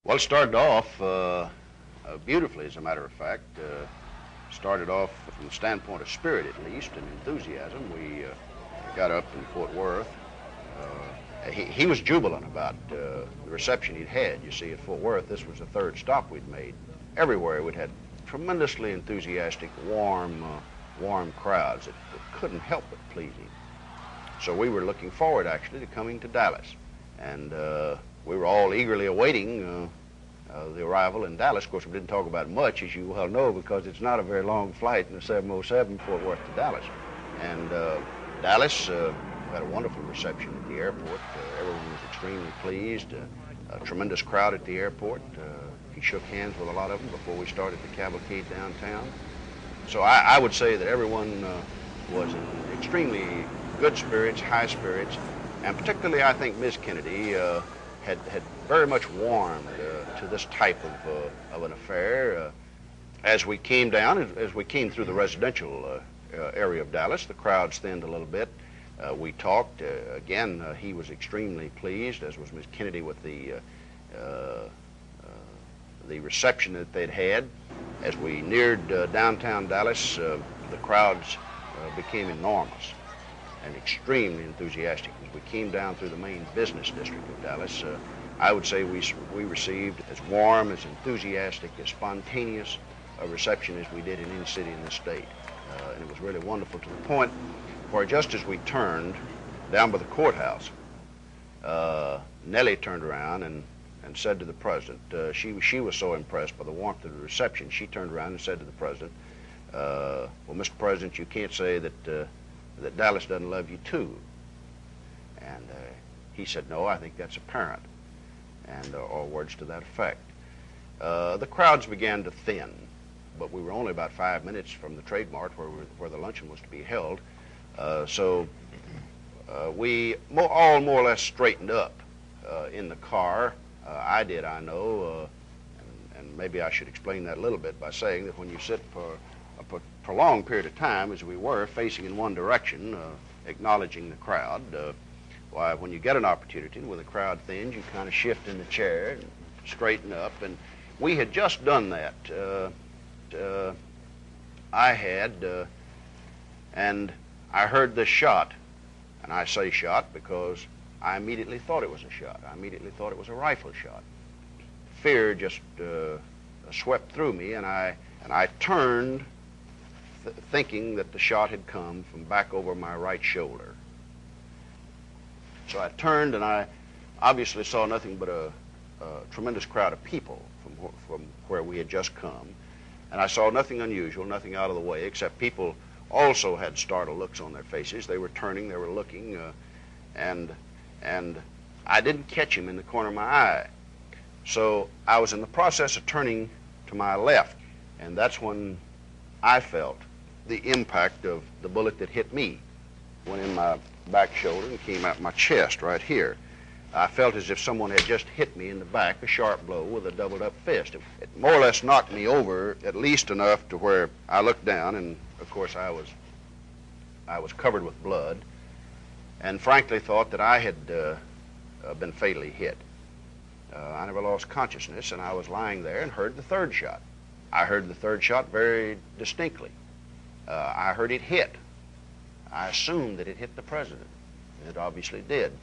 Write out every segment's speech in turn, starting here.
Well, it started off beautifully, as a matter of fact. Started off from the standpoint of spirit, at least, and enthusiasm. We got up in Fort Worth. He was jubilant about the reception he'd had. You see, at Fort Worth, this was the third stop we'd made. Everywhere we'd had tremendously enthusiastic, warm crowds that couldn't help but please him. So we were looking forward, actually, to coming to Dallas. And we were all eagerly awaiting the arrival in Dallas. Of course, we didn't talk about much, as you well know, because it's not a very long flight in the 707 Fort Worth to Dallas. And Dallas had a wonderful reception at the airport. Everyone was extremely pleased. A tremendous crowd at the airport. He shook hands with a lot of them before we started the cavalcade downtown. So I would say that everyone was in extremely good spirits, high spirits, and particularly I think Ms. Kennedy had very much warmed to this type of an affair. As we came down, as we came through the residential area of Dallas, the crowds thinned a little bit. We talked. Again, he was extremely pleased, as was Ms. Kennedy, with the reception that they'd had. As we neared downtown Dallas, the crowds became enormous and extremely enthusiastic. As we came down through the main business district of Dallas, I would say we received as warm, as enthusiastic, as spontaneous a reception as we did in any city in the state. And it was really wonderful, to the point where just as we turned down by the courthouse, Nellie turned around and said to the president, she was so impressed by the warmth of the reception, she turned around and said to the president, well, Mr. President, you can't say that Dallas doesn't love you too. And he said, no, I think that's apparent, and or words to that effect. The crowds began to thin, but we were only about 5 minutes from the Trade Mart where the luncheon was to be held. So we all more or less straightened up in the car. I did, I know, and maybe I should explain that a little bit by saying that when you sit for a prolonged period of time, as we were, facing in one direction, acknowledging the crowd, why, when you get an opportunity, when the crowd thins, you kind of shift in the chair and straighten up. And we had just done that. I had, and I heard this shot, and I say shot because I immediately thought it was a shot. I immediately thought it was a rifle shot. Fear just swept through me, and I turned, thinking that the shot had come from back over my right shoulder. So I turned, and I obviously saw nothing but a tremendous crowd of people from where we had just come. And I saw nothing unusual, nothing out of the way, except people also had startled looks on their faces. They were turning, they were looking, and I didn't catch him in the corner of my eye. So I was in the process of turning to my left, and that's when I felt the impact of the bullet that hit me. Went in my back shoulder and came out my chest right here. I felt as if someone had just hit me in the back, a sharp blow with a doubled up fist. It more or less knocked me over, at least enough to where I looked down, and of course I was covered with blood, and frankly thought that I had been fatally hit. I never lost consciousness, and I was lying there and heard the third shot. I heard the third shot very distinctly. I heard it hit. I assumed that it hit the president. It obviously did.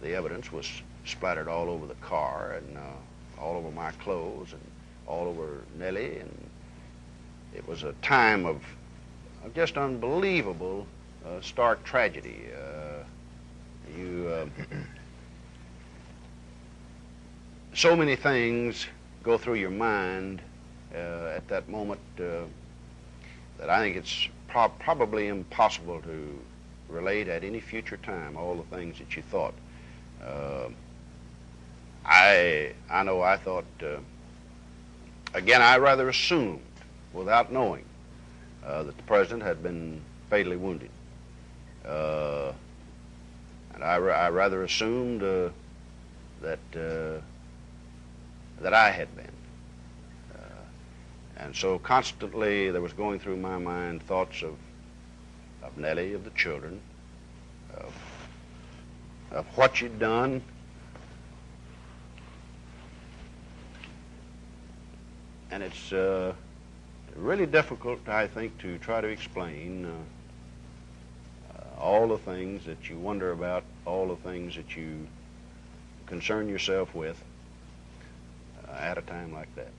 The evidence was splattered all over the car and all over my clothes and all over Nellie, and it was a time of just unbelievable, stark tragedy. So many things go through your mind at that moment that I think it's probably impossible to relate at any future time, all the things that you thought. I know I thought, again, I rather assumed, without knowing, that the president had been fatally wounded. And I rather assumed that I had been. And so constantly there was going through my mind thoughts of Nellie, of the children, of what you'd done, And it's really difficult, I think, to try to explain all the things that you wonder about, all the things that you concern yourself with at a time like that.